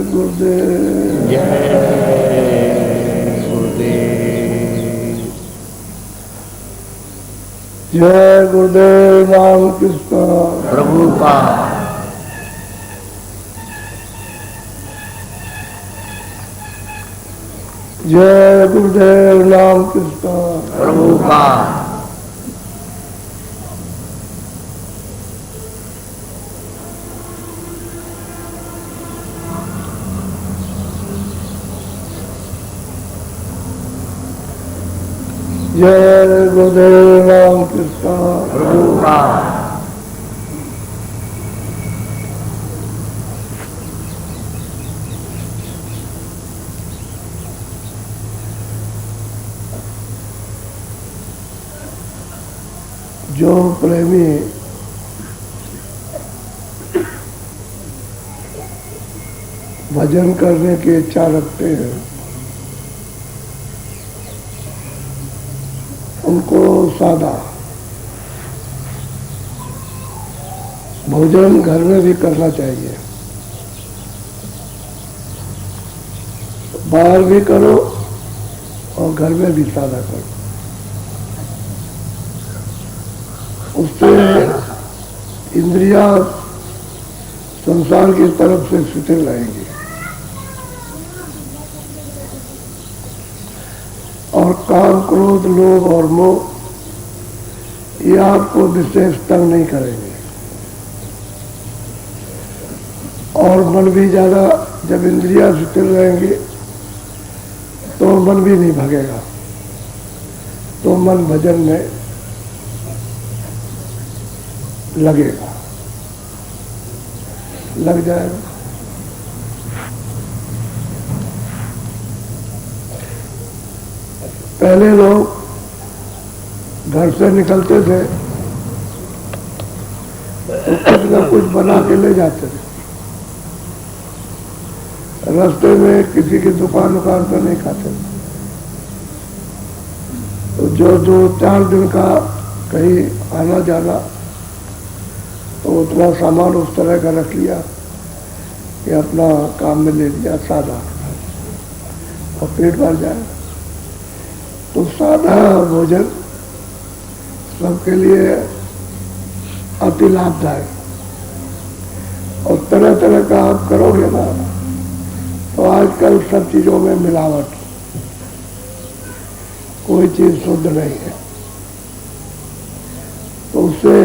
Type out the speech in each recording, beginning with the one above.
गुरुदेव। जय गुरुदेव। जय गुरुदेव रामकृष्ण प्रभु का। जय गुरुदेव रामकृष्ण प्रभु का। जय गुरुदेव रामकृष्ण प्रभु का। जो प्रेमी भजन करने की इच्छा रखते हैं उनको सादा भोजन घर में भी करना चाहिए। बाहर भी करो और घर में भी सादा करो, उससे इंद्रियां संसार की तरफ से शिथिल रहेंगी और काम, क्रोध, लोभ और मोह ये आपको विशेष तंग नहीं करेंगे। और मन भी ज्यादा, जब इंद्रियां शिथिल रहेंगी तो मन भी नहीं भगेगा, तो मन भजन में लगेगा, लग जाएगा। पहले लोग घर से निकलते थे तो कुछ न कुछ बना के ले जाते थे, रास्ते में किसी की दुकान पर नहीं खाते थे। तो जो 2-4 दिन का कहीं आना जाना तो उतना सामान उस तरह का रख लिया कि अपना काम में ले लिया सादा और पेट भर जाए। तो सादा भोजन सबके लिए अति लाभदायक। और तरह तरह का आप करोगे ना तो आजकल सब चीजों में मिलावट, कोई चीज शुद्ध नहीं है, तो उससे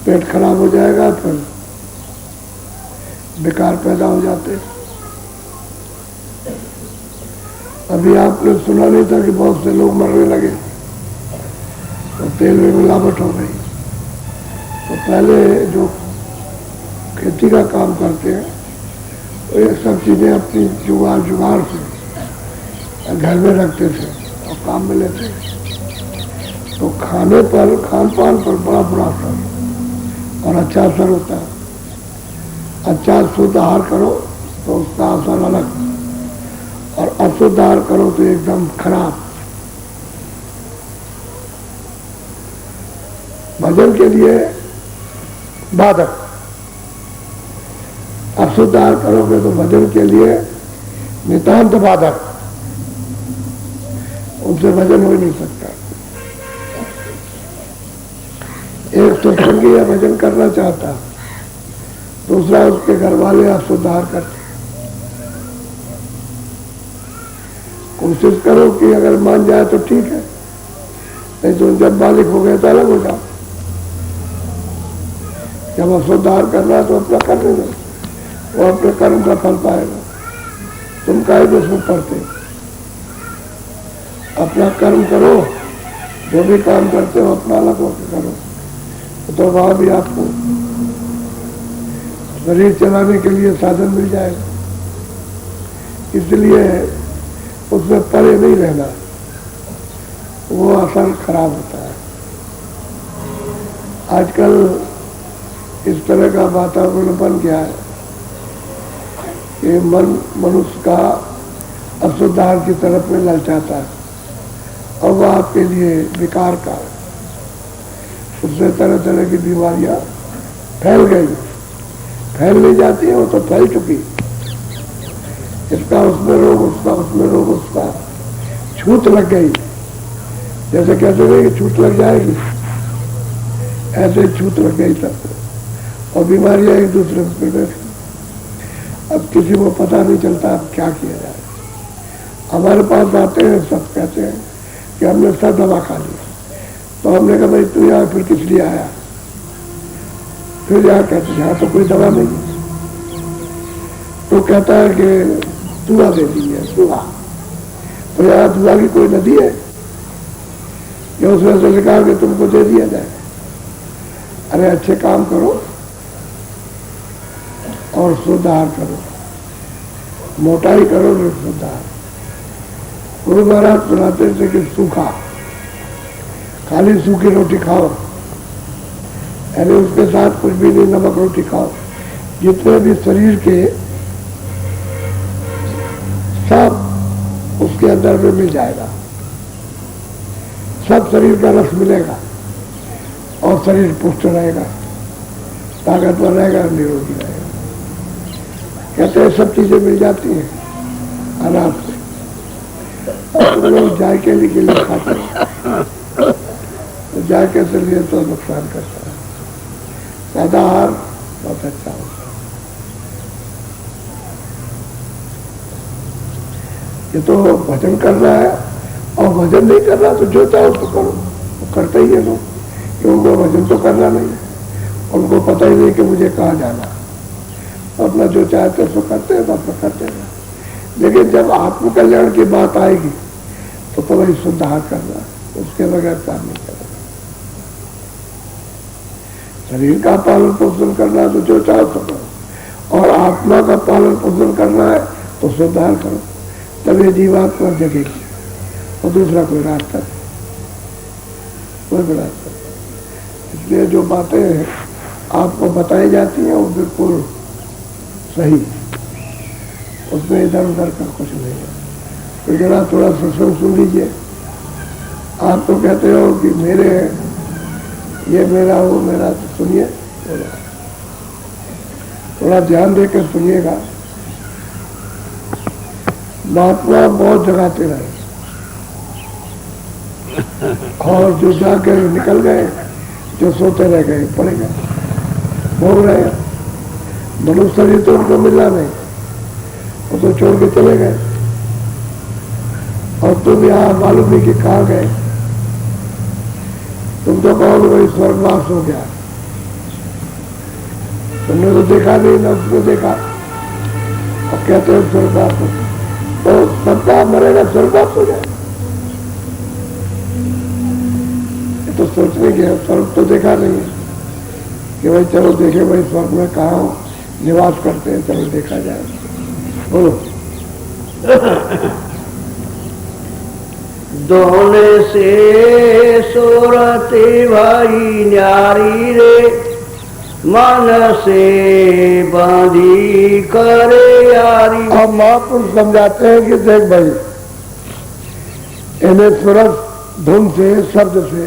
पेट खराब हो जाएगा, फिर बेकार पैदा हो जाते। अभी आपने सुना नहीं था कि बहुत से लोग मरने लगे तो तेल में मिलावट हो गई। तो पहले जो खेती का काम करते हैं तो ये सब चीजें अपनी जुगाड़ से घर में रखते थे और काम में लेते थे। तो खाने पर, खान पान पर बड़ा बुरा असर और अच्छा असर होता है। अच्छा शुद्ध आहार करो तो उसका असर अलग, और अशुद्ध आहार करो तो एकदम खराब। भजन के लिए बाधक, अशुद्ध आहार करोगे तो भजन के लिए नितांत बाधक, उनसे भजन हो ही नहीं सकता। एक सत्संगी या भजन करना चाहता, दूसरा उसके घर वाले अशुद्ध आहार करते। कोशिश करो कि अगर मान जाए तो ठीक है, नहीं तो जब बालिक हो गए तो अलग हो जाओ। जब अशुद्ध आहार कर रहा है तो अपना करने दो, वो अपने कर्म का फल पाएगा। तुम काहे उसमें पढ़ते, अपना कर्म करो, जो भी काम करते हो अपना अलग होकर करो, तो वहां भी आपको शरीर चलाने के लिए साधन मिल जाएगा। इसलिए उसमें परे नहीं रहना, वो असर खराब होता है। आजकल इस तरह का वातावरण बन गया है कि मनुष्य का अशुद्ध आहार की तरफ में ललचाता है और वह आपके लिए विकार का है। उससे तरह तरह की बीमारियां फैल गई फैल नहीं जाती है, वो तो फैल चुकी। इसका उसमें रोग, उसका उसमें रोग, उसका छूत लग गई। जैसे कहते थे कि छूत लग जाएगी, ऐसे छूत लग गई तब, और बीमारियां एक दूसरे पर बैठी। अब किसी को पता नहीं चलता अब क्या किया जाए। हमारे पास आते हैं, सब कहते हैं कि हमने सब दवा खा ली। तो हमने कहा भाई तू यहाँ फिर किस लिए आया? फिर यहाँ कहते यहाँ तो कोई दवा नहीं है। तो कहता है कि दुआ दे दी है, दुआ। तो यहाँ दुआ की कोई नदी है या उसमें से लिखा कि तुमको दे दिया जाए? अरे अच्छे काम करो और सुधार करो, मोटाई करो और सुधार। गुरु महाराज सुनाते थे कि सूखा, खाली सूखी रोटी खाओ, यानी उसके साथ कुछ भी नहीं, नमक रोटी खाओ। जितने भी शरीर के सब उसके अंदर में मिल जाएगा, सब शरीर का रस मिलेगा और शरीर पुष्ट रहेगा, ताकतवर रहेगा, निरोगी रहेगा। कहते हैं सब चीजें मिल जाती हैं अनाज से। लोग जायके के लिए खाते हैं, तो जायके से लिए तो नुकसान करता है। सादा आहार बहुत अच्छा होता है। ये तो भजन करना है, और भजन नहीं करना तो जो चाहो तो करो, वो करते ही है लोग, कि उनको भजन तो करना नहीं है, उनको पता ही नहीं कि मुझे कहाँ जाना। अपना जो चाहते सो करते हैं, तो अपना करते हैं। लेकिन जब आत्मकल्याण की बात आएगी तो वही सुधार करना, उसके बगैर काम नहीं करना। शरीर का पालन पोषण करना है तो जो चाहो तो करो, और आत्मा का पालन पोषण करना है तो सुधार करो, तभी जीवात्मा जगेगी। और दूसरा कोई रास्ता नहीं, कोई रास्ता नहीं। इसलिए जो बातें आपको बताई जाती हैं वो बिल्कुल सही, उसमें इधर उधर का कुछ नहीं है। तो जरा थोड़ा सत्संग सुन लीजिए। आप तो कहते हो कि मेरे ये मेरा वो मेरा, तो सुनिए, थोड़ा ध्यान देकर सुनिएगा। महात्मा बहुत जगाते रहे, और जो जाके निकल गए, जो सोते रह गए, पड़े गए, भोग रहे। मनुष्य शरीर तो उनको मिला नहीं, वो तो छोड़ के चले गए। और तुम यहाँ मालूम नहीं कि कहाँ गए। तुम तो कहोगे भाई स्वर्गवास हो गया, तुमने तो देखा नहीं ना उसको देखा, अब कहते हैं स्वर्गवास हो, तो सबका मरेगा स्वर्गवास हो जाए। ये तो सोचने के स्वर्ग तो देखा नहीं है कि भाई चलो देखे भाई स्वर्ग में कहाँ निवास करते हैं, चलो देखा जाए। बोलो। दोने से सोरते भाई न्यारी रे, मन से बांधी करे यारी। अब महापुरुष समझाते हैं कि देख भाई, इन्हें सुरत धुन से, शब्द से,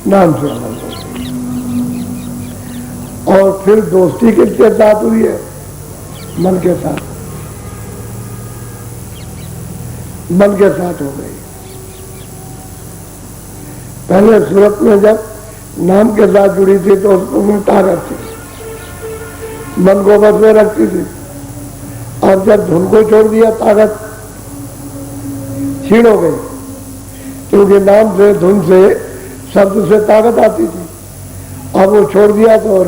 नाम से आनंद होता है। और फिर दोस्ती किसके साथ हुई है? मन के साथ, मन के साथ हो गई। पहले सूरत में जब नाम के साथ जुड़ी थी तो उसमें ताकत थी, मन को बस में रखती थी। और जब धुन को छोड़ दिया ताकत छीन हो गई, क्योंकि नाम से, धुन से, शब्द से ताकत आती थी। अब वो छोड़ दिया तो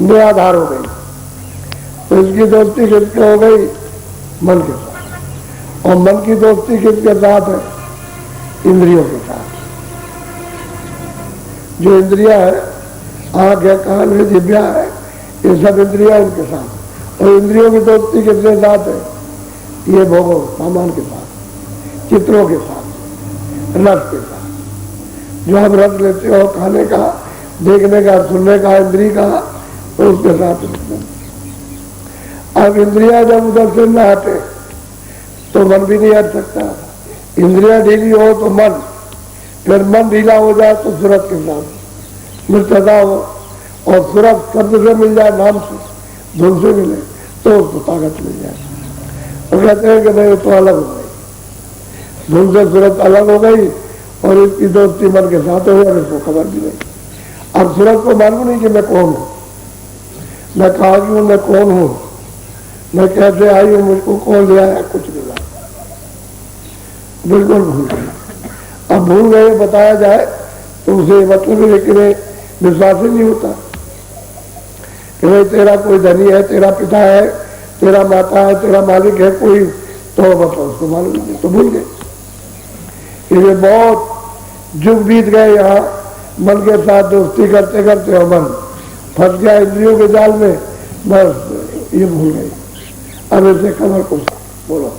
निराधार हो गई। तो इसकी दोस्ती किसके हो गई? मन के साथ। और मन की दोस्ती किसके साथ है? इंद्रियों के साथ। जो इंद्रिया है, आंख है, कान है, जिह्वा है, ये सब इंद्रिया उनके साथ। और इंद्रियों की दोस्ती किसके साथ है? ये भोगों, सामान के साथ, चित्रों के साथ, रस के साथ। जो हम रस लेते हो खाने का, देखने का, सुनने का, इंद्री का, तो उसके साथ। अब इंद्रिया जब उधर से न हटे तो मन भी नहीं हट सकता। इंद्रिया ढीली हो तो मन, फिर मन ढीला हो जाए तो सूरत के साथ मित्रता हो, और सूरत शब्द से मिल जाए, नाम से, धुन से मिले, तो उसको ताकत मिल जाए। तो कहते हैं कि नहीं, तो अलग हो गई, धुन से सूरत अलग हो गई और इसकी दोस्ती मन के साथ हो गई, इसको खबर भी नहीं। अब सूरत को मालूम नहीं कि मैं कौन हूँ, मैं कहा कि मैं कौन हूँ, मैं कैसे आई हूँ, मुझको कौन ले आया, कुछ नहीं लगा, बिल्कुल भूल गए। अब भूल गए बताया जाए तो उसे मतलब ही लेकिन विश्वास ही नहीं होता कि भाई तेरा कोई धनी है, तेरा पिता है, तेरा माता है, तेरा मालिक है कोई, तो मतलब उसको मालूम नहीं, तो भूल गए। ये बहुत युग बीत गए यहाँ मन के साथ दोस्ती करते करते, और मन फंस गया इंद्रियों के जाल में, बस ये भूल गए। अब इसे खबर कुछ बोलो।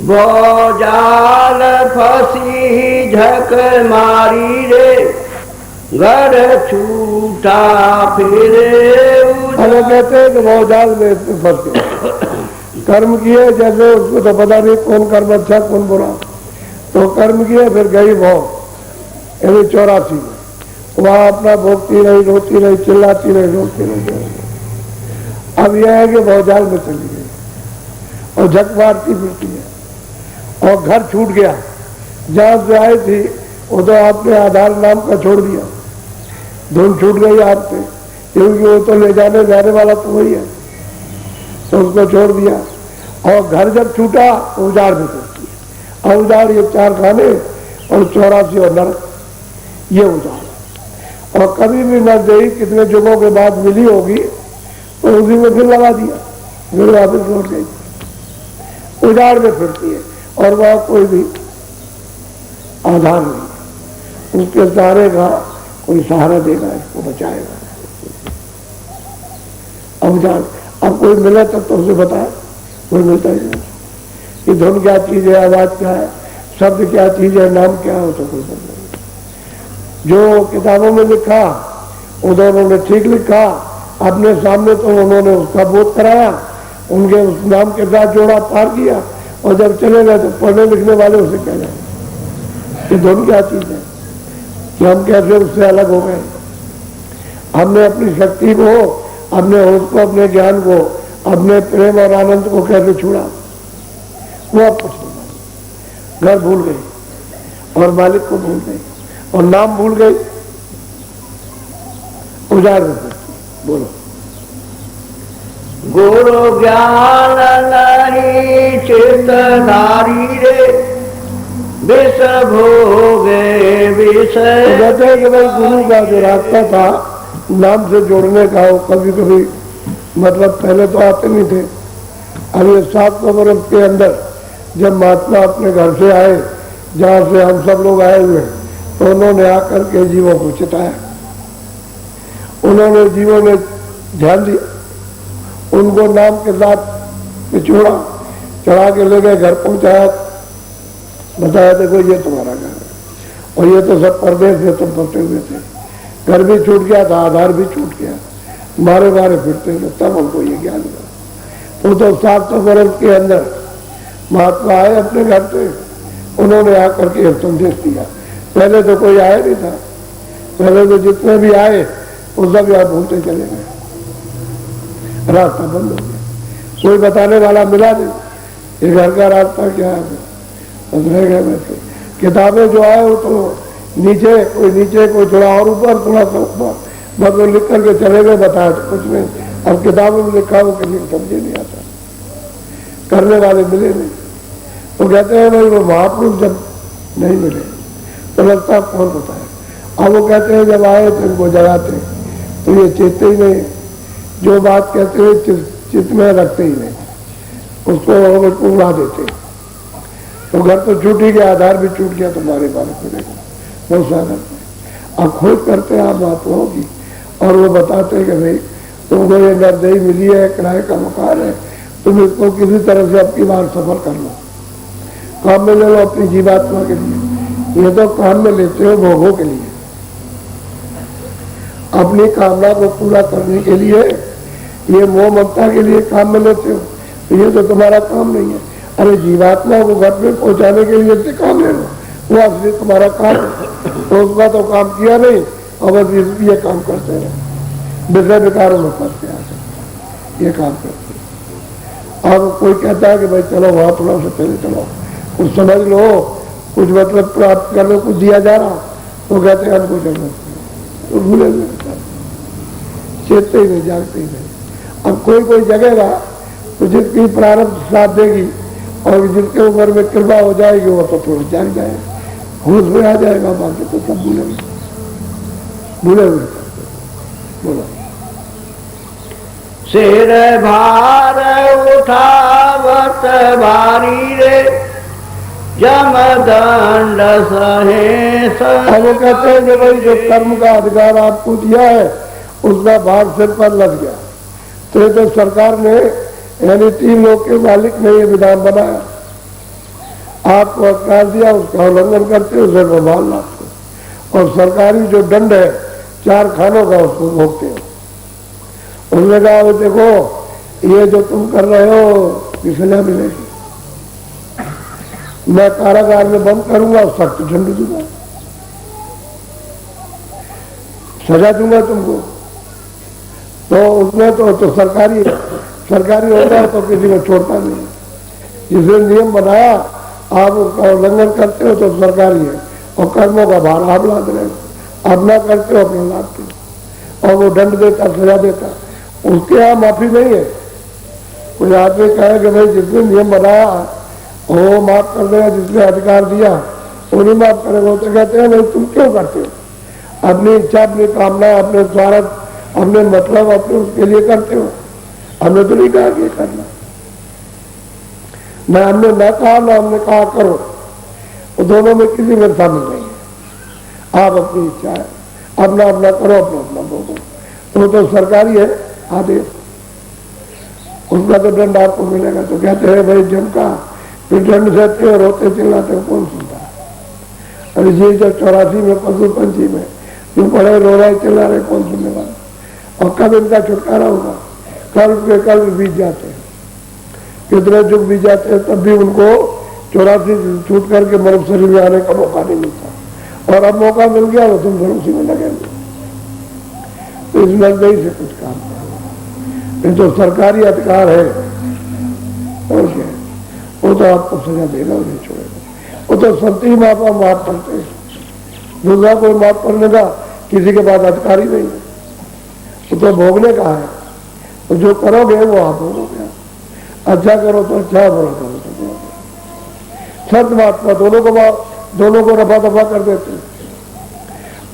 वो जाल फंसी झक मारी रे, घर छूटा फिरे। अरे कहते हैं कि वो जाल में फंस गए, कर्म किए जैसे उसको तो पता नहीं कौन कर्म अच्छा कौन बुरा, तो कर्म किए फिर गई वो 84 में, वहां अपना भोगती रही, रोती रही, चिल्लाती रही, रोती रही। अब यह है कि भौजाल में चली गई और झक मारती फिरती है, और घर छूट गया, जहां से आई थी वो तो आपने आधार नाम का छोड़ दिया, धुन छूट गई आपसे, क्योंकि वो तो ले जाने जाने वाला तो वही है, तो उसको छोड़ दिया। और घर जब छूटा तो उजाड़ में करती है, और उजाड़ ये 4 खाने और 84 और नरक, ये उजाड़। और कभी भी नजदीक कितने युगों के बाद मिली होगी तो उसी में फिर लगा दिया, फिर वापस लौट गई, उजाड़ में फिरती है, और वह कोई भी आधार नहीं, उसके सहारे का कोई सहारा देगा, इसको बचाएगा। अब उजाड़, अब कोई मिले तब तो उसे बताए, कोई मिलता ही नहीं कि धुन क्या चीज है, आवाज क्या है, शब्द क्या चीज है, नाम क्या है, तो कोई पता नहीं। जो किताबों में लिखा उन्होंने ठीक लिखा, अपने सामने तो उन्होंने उसका बोध कराया, उनके उस नाम के साथ जोड़ा, पार किया, और जब चले गए तो पढ़ने लिखने वाले उसे कह जाए कि धुन क्या चीज है, कि हम कैसे उससे अलग हो गए, हमने अपनी शक्ति को, अपने होश को, अपने ज्ञान को, अपने प्रेम और आनंद को कैसे छुड़ा, वो अब कुछ नहीं। घर भूल गई और मालिक को भूल गई और नाम भूल गई, उजाड़ में बोलो। गुरु ज्ञान नहीं चित्तधारी रे, विष भोगे विषय। कहते हैं कि भाई गुरु का जो रास्ता था नाम से जोड़ने का, वो कभी कभी मतलब पहले तो आते नहीं थे। अब ये 700 वर्ष के अंदर जब महात्मा अपने घर से आए, जहाँ से हम सब लोग आए हुए, तो उन्होंने आकर के जीवों को चिताया, उन्होंने जीवों में ध्यान दिया, उनको नाम के साथ निचोड़ा, चढ़ा के ले गए, घर पहुंचाया, बताया देखो ये तुम्हारा घर है, और ये तो सब परदेश में तुम फंसे हुए थे, घर भी छूट गया था, आधार भी छूट गया, मारे मारे फिरते थे, तब हमको ये ज्ञान हुआ। तो 700 वर्ष के अंदर महात्मा आए अपने घर से, उन्होंने आकर के संदेश दिया। पहले तो कोई आया नहीं था, पहले तो जितने भी आए वो सब यहाँ भूलते चले गए, रास्ता बंद हो गया, कोई बताने वाला मिला नहीं, ये घर का रास्ता क्या है, बस रह गए वैसे। किताबें जो आए वो तो नीचे कोई थोड़ा और ऊपर, थोड़ा सा ऊपर, बस वो लिख करके चले गए, बताया तो कुछ नहीं। अब किताबों में लिखा वो किसी को समझे नहीं आता, करने वाले मिले नहीं। तो कहते हैं भाई वो महापुरुष जब नहीं मिले तो लगता कौन बताए। अब वो कहते हैं जब आए तो इनको जगाते, तो ये चेतते ही नहीं, जो बात कहते हुए चित्त में रखते ही नहीं, उसको उड़ा देते। तो घर तो छूट ही गया, आधार भी छूट गया, तो मारे फिरेगा बहुत सारा। अब खोज करते हैं आप महात्माओं की, और वो बताते हैं कि भाई तुमको ये गर्दई मिली है, किराए का मकान है, तुम इसको किसी तरह से अपनी बार सफल कर लो, काम में ले लो अपनी जीवात्मा के लिए। ये तो काम में लेते हो भोगों के लिए, अपनी कामना को पूरा करने के लिए, ये मोह ममता के लिए काम में लेते हो, तो ये तो तुम्हारा काम नहीं है। अरे जीवात्मा को घर पे पहुंचाने के लिए काम ले लो, वो असली तुम्हारा काम है। तो उसका तो काम किया नहीं, और बस ये काम करते हैं, विषय विकारों में फंसते आते, ये काम करते हैं। अब कोई कहता है कि भाई चलो वहाँ थोड़ा सा चले चलो, कुछ समझ लो, कुछ मतलब प्राप्त कर लो, कुछ दिया जा रहा, तो कहते हैं हमको जरूरत नहीं, तो भूले हुए चेतते ही नहीं, जागते ही नहीं। अब कोई जगेगा तो जिसकी प्रारब्ध साथ देगी और जिसके उम्र में कृपा हो जाएगी वो तो थोड़ा जाग जाएगा, होश में आ जाएगा, बाकी तो सब भूले हुए बोला। सिर भार उठावत भारी रे जमदंड सहे। वो कहते हैं कि भाई जो कर्म का अधिकार आपको दिया है उसका भार सिर पर लग गया, तो ये तो सरकार ने यानी 3 लोग के मालिक ने ये विधान बनाया, आपको अधिकार दिया, उसका उल्लंघन करते हो सिर पर भार लाते, और सरकारी जो दंड है 4 खानों का उसको भोगते हो। उन्होंने कहा वो देखो ये जो तुम कर रहे हो ये सजा मिलेगी, मैं कारागार में बंद करूंगा, सख्त दंड दूंगा, सजा दूंगा तुमको। तो उसमें तो सरकारी होता है तो किसी को छोड़ता नहीं, जिसने नियम बनाया आप उसका उल्लंघन करते हो तो सरकारी है, और कर्मों का भार आप लाद रहे हो, आप ना करते हो अपना लादते हो, और वो दंड देता, सजा देता, उसके यहाँ माफी नहीं है। कोई आदमी कहे कि भाई जिसने नियम बनाया वो माफ कर देगा, जिसने अधिकार दिया वो नहीं माफ करेगा, तो कहते हैं भाई तुम क्यों करते हो, अपनी इच्छा, अपनी कामना, अपने स्वार्थ, अपने मतलब, अपने उसके लिए करते हो, हमने तो नहीं कहा कि करना, ना हमने न कहा ना हमने कहा करो, वो दोनों में किसी में शामिल नहीं है। आप अपनी इच्छा है, अपना अपना करो, अपना अपना भोगो, तो सरकारी है आदेश, उसका तो दंड आपको मिलेगा। तो कहते हैं भाई जन का फिर दंड सहते हो, रोते चिल्लाते हो, कौन सुनता है? अरे ये जब 84 में पशु पंछी में जो पड़े रो रहे चिल्ला रहे, कौन सुनने वाला? और कब इनका छुटकारा होगा? कल के कल बीत जाते हैं, कितने युग बीत जाते हैं, तब भी उनको 84 छूट करके मनुष्य शरीर में आने का मौका नहीं मिलता, और अब मौका मिल गया तो तुम फिर उसी में लगेंगे। तो इस नजदीक से कुछ काम करो, ये तो सरकारी अधिकार है, और क्या वो तो आपको सजा देगा, नहीं छोड़ेगा। वो तो संत ही माफा माफ करते हैं, दूसरा कोई माफ करने का किसी के पास अधिकार ही नहीं है, वो तो भोगने का है, तो जो करोगे वो आप भोगोगे। अच्छा करो तो अच्छा, बुरा करो तो बुरा। संत महात्मा दोनों को रफा दफा कर देते हैं,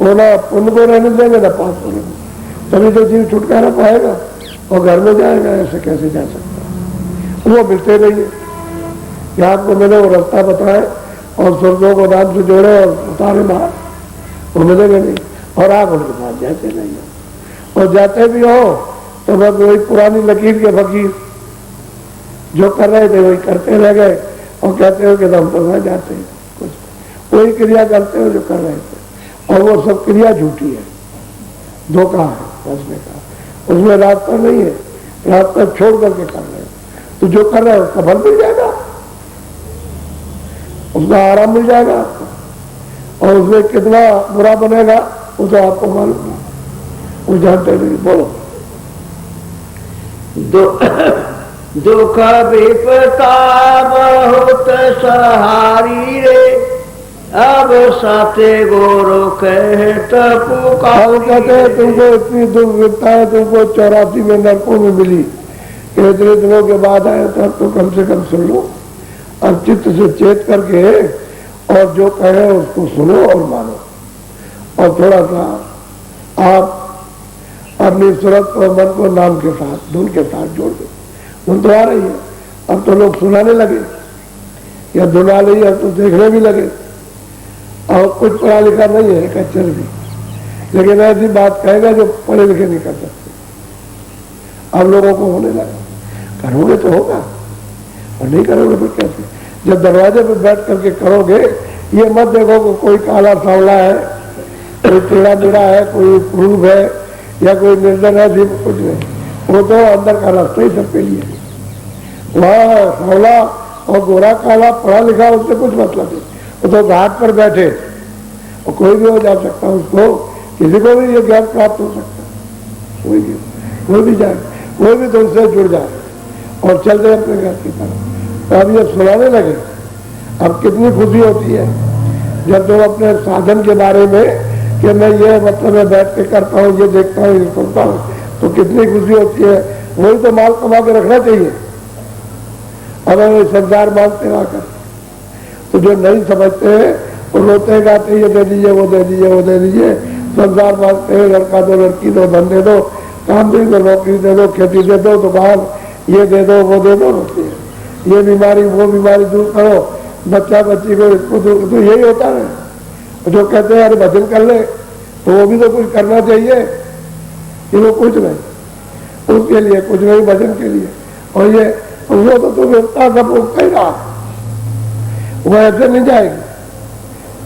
वो ना पुण्य को रहने देंगे ना पाप को रहने, तभी तो जीव छुटकारा पाएगा और घर में जाएगा। ऐसे कैसे जा सकता है? वो मिलते नहीं है कि आपको मैंने वो रास्ता बताए और स्वर्गों को नाम से जोड़े और उतारे बाहर, वो मिलेंगे नहीं, और आप उनके पास जाते नहीं हो, और जाते भी हो तो बस वही पुरानी लकीर के फकीर जो कर रहे थे वही करते रह गए, और कहते हो कि हम तो वह जाते हैं, कुछ वही क्रिया करते हो जो कर रहे थे, और वो सब क्रिया झूठी है, धोखा है फंसने का, उसमें रास्ता नहीं है, रास्ता छोड़ करके कर रहे हो, तो जो कर रहे हो उसका फल मिल जाएगा, उसका आराम मिल जाएगा आपको, और उसमें कितना बुरा बनेगा वो तो आपको मालूम है, वो जानते नहीं। बोलो। दुख विपता बहुत सहारी रे, अब साथे गोरो कहत पुकार। कहते हैं तुमको इतनी दुख विपता है, तुमको 84 में नरकों में मिली, इतने दिनों के बाद आए तो अब तो कम से कम सुन लो, अब चित्त से चेत करके और जो कहे उसको सुनो और मानो, और थोड़ा सा आप अपनी सूरत और मन को नाम के साथ, धुन के साथ जोड़ दो। धुन तो आ रही है, अब तो लोग सुनाने लगे, या धुन आ रही है तो देखने भी लगे, और कुछ पढ़ा लिखा नहीं है एक अक्षर भी, लेकिन ऐसी बात कहेगा जो पढ़े लिखे नहीं कर सकते। अब लोगों को होने लगा, करोगे तो होगा, और नहीं करोगे तो कैसे? जब दरवाजे पर बैठ करके करोगे, ये मत देखो कि कोई काला सांवला है, कोई टेढ़ा मेढ़ा है, कोई क्रूर है, या कोई निर्धन है, भी कुछ नहीं, वो तो अंदर का रास्ता ही सबके लिए। वहाँ सांवला और गोरा काला पढ़ा लिखा उससे कुछ मतलब नहीं, वो तो घाट पर बैठे और कोई भी हो जा सकता है उसको किसी को भी ये ज्ञान प्राप्त हो सकता है, कोई भी जाए, कोई भी तुमसे जुड़ जाए और चल जाए अपने घर की तरफ। तो अब ये सुनाने लगे, अब कितनी खुशी होती है जब तुम अपने साधन के बारे में कि मैं ये मतलब मैं बैठ के करता हूँ, ये देखता हूँ, ये सुनता हूँ, तो कितनी खुशी होती है। वही तो माल कमा के रखना चाहिए। अगर संसार मांगते आकर, तो जो नहीं समझते हैं वो रोते गाते, ये दे दीजिए, वो दे दीजिए, वो दे दीजिए, संसार मांगते हैं, लड़का दो, लड़की दो, धन दे दो, काम दे दो, नौकरी दे दो, खेती दे दो, दुकान ये दे दो, वो दे दो, रोती है। ये बीमारी वो बीमारी दूर करो, बच्चा बच्ची को इसको दूर, तो यही होता है। जो कहते हैं अरे भजन कर ले, तो वो भी तो कुछ करना चाहिए, ये वो कुछ नहीं, उसके लिए कुछ नहीं, भजन के लिए। और ये वो तो तुम इतना सब उगता ही रहा, वो ऐसे नहीं जाएगी,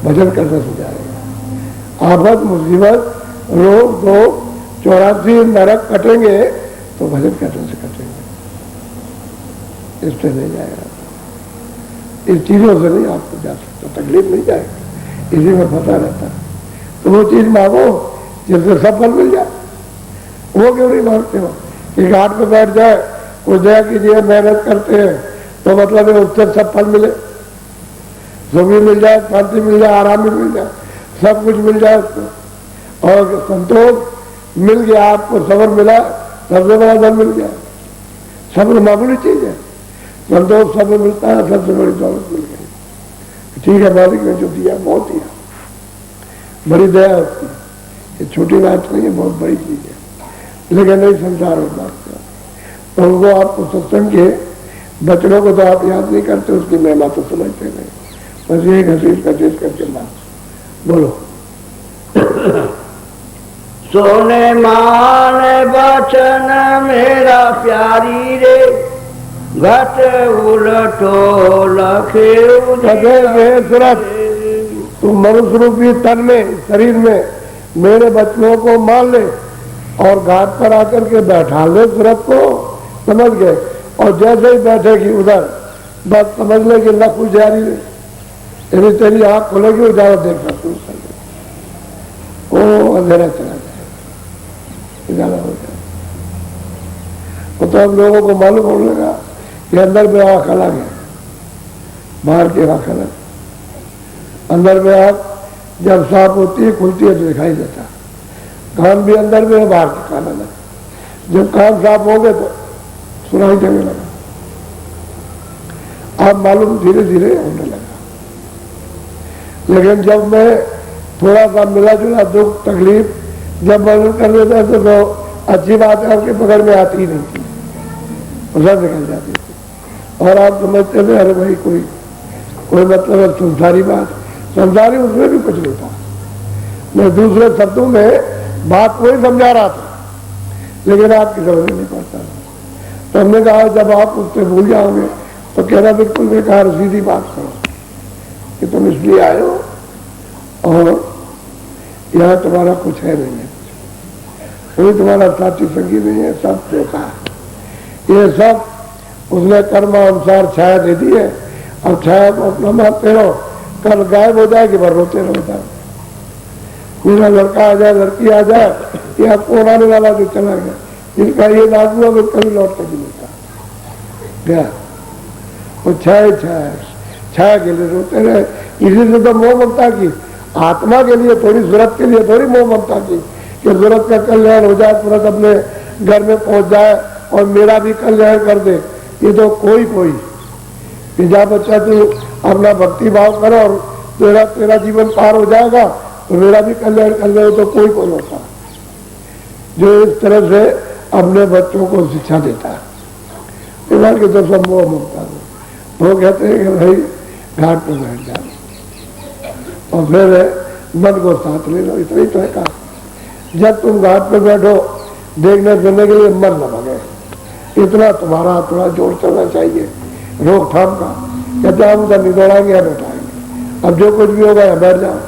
भजन करने से जाएगा। आफत मुसीबत रोग दो 84 नरक कटेंगे, तो भजन करने से कटेंगे, इससे नहीं जाएगा। इस चीजों से नहीं आपको जा सकता, तकलीफ नहीं जाएगी, इसी में फंसा रहता है। तो वो चीज मांगो जिससे सब फल मिल जाए। वो क्यों नहीं मांगते हो कि घाट पे बैठ जाए, कुछ दया कीजिए, मेहनत करते हैं तो मतलब है उससे सब फल मिले, सुख भी मिल जाए, शांति मिल जाए, आराम भी मिल जाए, सब कुछ मिल जाए उसको। और संतोष मिल गया, आपको सब्र मिला, सबसे बड़ा धन मिल गया। सब्र मामूली चीज है, संतोष सब्र मिलता है, सबसे बड़ी दौलत मिल गई। ठीक है, मालिक ने जो दिया बहुत दिया, बड़ी दया उसकी, ये छोटी बात नहीं है, बहुत बड़ी चीज है। लेकिन नहीं संसार और बात का, तो वो आपको सत्संग के बचनों को तो आप याद नहीं करते, उसकी महिमा तो समझते नहीं, बस ये घसीट करके बात बोलो। सोने मान बचन मेरा प्यारी रे, घट उलटो लखे सूरत, तुम मनुष्य रूपी तन में, शरीर में मेरे बचनों को मान ले और घाट पर आकर के बैठा ले सूरत को, समझ गए। और जैसे ही बैठेगी उधर बस समझ ले कि लख उजारी ले, यदि तेरी आंख खुलेगी उजाला देखना शुरू कर दे, ओ अंधेरा चला जाए, उजाला हो जाए। तो अब लोगों को मालूम होने लगा कि अंदर में आंख अलग है, बाहर की आंख अलग। अंदर में आंख जब साफ होती है, खुलती है तो दिखाई देता, कान भी अंदर में है, बाहर के कान अलग। जब कान साफ हो गए तो सुनाई देने लगा, अब मालूम धीरे धीरे होने लगा। लेकिन जब मैं थोड़ा सा मिला जुला दुख तकलीफ जब मालूम कर लेता तो अच्छी बात है, आपके पकड़ में आती ही नहीं थी, उधर निकल जाती थी। और आप समझते थे अरे भाई कोई मतलब है संसारी बात, संसारी उसमें भी कुछ नहीं था। मैं दूसरे शब्दों में बात वही समझा रहा था, लेकिन आपकी समझ नहीं पड़ता था। तो हमने कहा जब आप उससे भूल जाओगे तो कहना बिल्कुल बेकार, सीधी बात करो कि तुम इसलिए आए हो और यहाँ तुम्हारा कुछ है नहीं है, कोई तुम्हारा साथी संगी नहीं है, सब धोखा है। ये सब उसने कर्म अनुसार छाया दे दी है, और छाया को अपना मानते रहो, कल गायब हो जाएगी, पर रोते रहो। मेरा लड़का आ जाए, लड़की आ जाए, या कौन आने वाला जो चला गया, जिनका ये नाम हुआ वो कभी लौट कर भी मिलता गया, वो छाया के लिए रोते रहे। इसी से तो मोह ममता की, आत्मा के लिए थोड़ी, जरूरत के लिए थोड़ी मोह ममता की कि जरूरत का कल्याण हो जाए, तुरंत अपने घर में पहुंच जाए और मेरा भी कल्याण कर दे। ये तो कोई कि जा बच्चा तू अपना भक्ति भाव करो और तेरा जीवन पार हो जाएगा, तो मेरा भी कल्याण कर ले, तो कोई होता जो इस तरह से अपने बच्चों को शिक्षा देता है। इधर की तो सब मोह ममता है। वो कहते हैं कि भाई घाट पर बैठ जाओ और फिर मन को साथ ले लो, इतना ही तो है काम। जब तुम घाट पर बैठो देखने सुनने के लिए मन न भगे, इतना तुम्हारा थोड़ा जोर चलना चाहिए रोकथाम का। कहते हम उधर नहीं दौड़ाएंगे या बैठाएंगे, अब जो कुछ भी होगा या बैठ जाओ।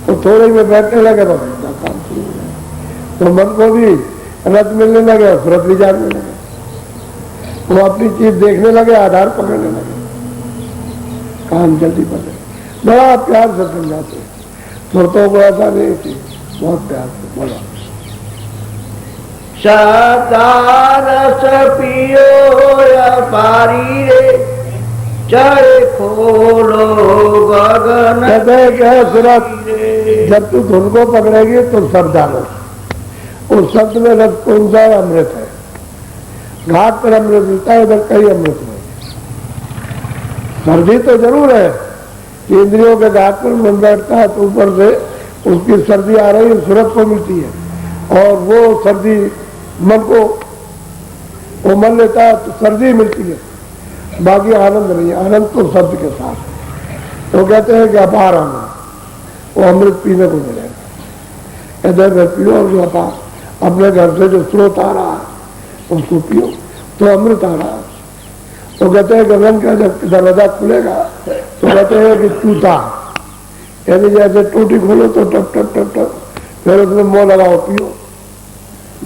तो थोड़े में बैठने लगे तो काम शुरू हो जाए, तो मन को भी रस मिलने लगे और फुरत भी जानने लगे, वो अपनी चीज देखने लगे, आधार पकड़ने लगे, काम जल्दी पकड़े। बड़ा प्यार से समझाते, सुरतों को ऐसा नहीं थी, बहुत प्यार से। बोलो। सतारस पियो या पारी रे, चढ़े खोलो गगन। कहते हैं क्या सूरत, जब तू धुन को पकड़ेगी तो सब डालो। उस शब्द में रस कौन सा अमृत है। घाट पर अमृत मिलता है, उधर कई अमृत नहीं। सर्दी तो जरूर है कि इंद्रियों के घाट पर मन बैठता है तो ऊपर से उसकी सर्दी आ रही है, सूरत को मिलती है और वो सर्दी मन को वो मन लेता है तो सर्दी मिलती है, बाकी आनंद नहीं है। आनंद तो शब्द के साथ है। तो कहते हैं कि अपार आनंद, वो अमृत पीने को मिलेगा। इधर घर पियो और जो अपार अपने घर से जो स्रोत आ रहा है उसको पियो तो अमृत आ रहा है। तो कहते हैं गगन का जब दरवाजा खुलेगा तो कहते हैं कि टूटा, यानी जैसे टूटी खोलो तो टप टप टप टप, फिर उसमें मुंह लगाओ पियो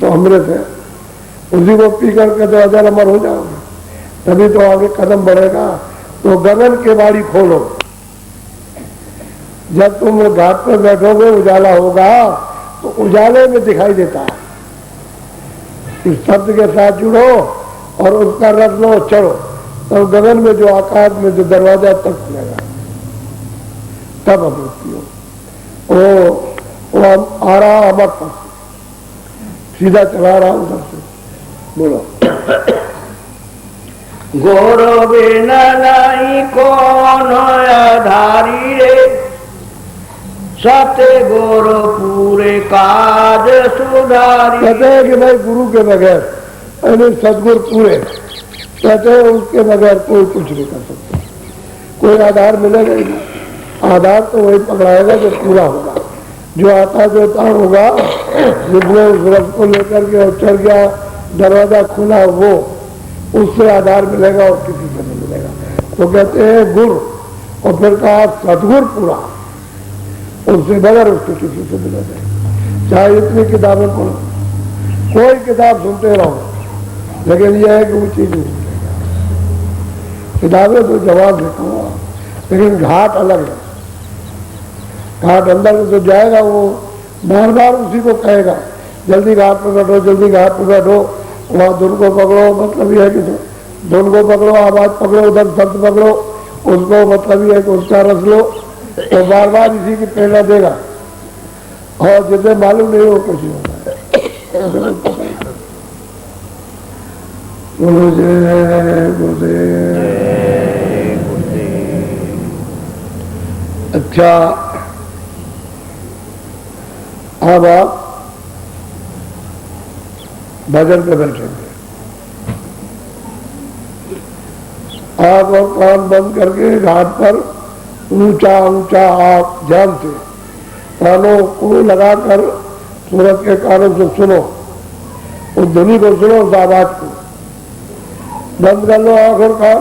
तो अमृत है। उसी को पी करके तो अजर अमर हो जाओगे, तभी तो आगे कदम बढ़ेगा। तो गगन के बाड़ी खोलो। जब तुम घाट पर बैठोगे उजाला होगा तो उजाले में दिखाई देता है। इस शब्द के साथ जुड़ो और उसका रस लो, चढ़ो तो गगन में जो आकाश में जो दरवाजा तक खुलेगा, तब अमृत पियो। वो आ रहा अमर पर सीधा चला रहा उधर से। बोलो। गौरव नहीं कौन आधारी रे, सत्य गौरव पूरे काज सुधारी। कहते हैं कि भाई गुरु के बगैर, यानी सदगुरु पूरे, कहते हैं उसके बगैर कोई कुछ नहीं कर सकता। कोई आधार मिलेगा ही नहीं। आधार तो वही पकड़ाएगा जो पूरा होगा, जो आता जोता होगा, जिसने उस रस को लेकर के और चढ़ गया, दरवाजा खुला, वो उससे आधार मिलेगा और किसी से नहीं मिलेगा। तो कहते हैं गुरु, और फिर कहा सदगुरु पूरा, उससे बगैर उसको किसी से मिलेगा। चाहे इतनी किताबें पढ़ो, कोई किताब सुनते रहो, लेकिन यह है कि वो चीज नहीं मिलेगा। किताबें तो जवाब लिखा हुआ, लेकिन घाट अलग है। घाट अंदर तो जाएगा, वो बार बार उसी को कहेगा जल्दी घाट पर बैठो, जल्दी घाट पर बैठो। वहाँ धुन को पकड़ो, मतलब यह है कि धुन को पकड़ो, आवाज पकड़ो, उधर शब्द पकड़ो, उसको मतलब यह है कि उसका रस लो। तो बार बार इसी की प्रेरणा देगा और जिसे मालूम नहीं हो कुछ नहीं होता है। बोलो जय गुरुदेव। अच्छा, अब आप भजन पे बैठेंगे। आप और कान बंद करके घाट पर ऊंचा ऊंचा आप ध्यान से कानों को लगाकर सूरज के कानों से सुनो, उस ध्वनि को सुनो, उस आवाज को। बंद कर लो आंख और कान।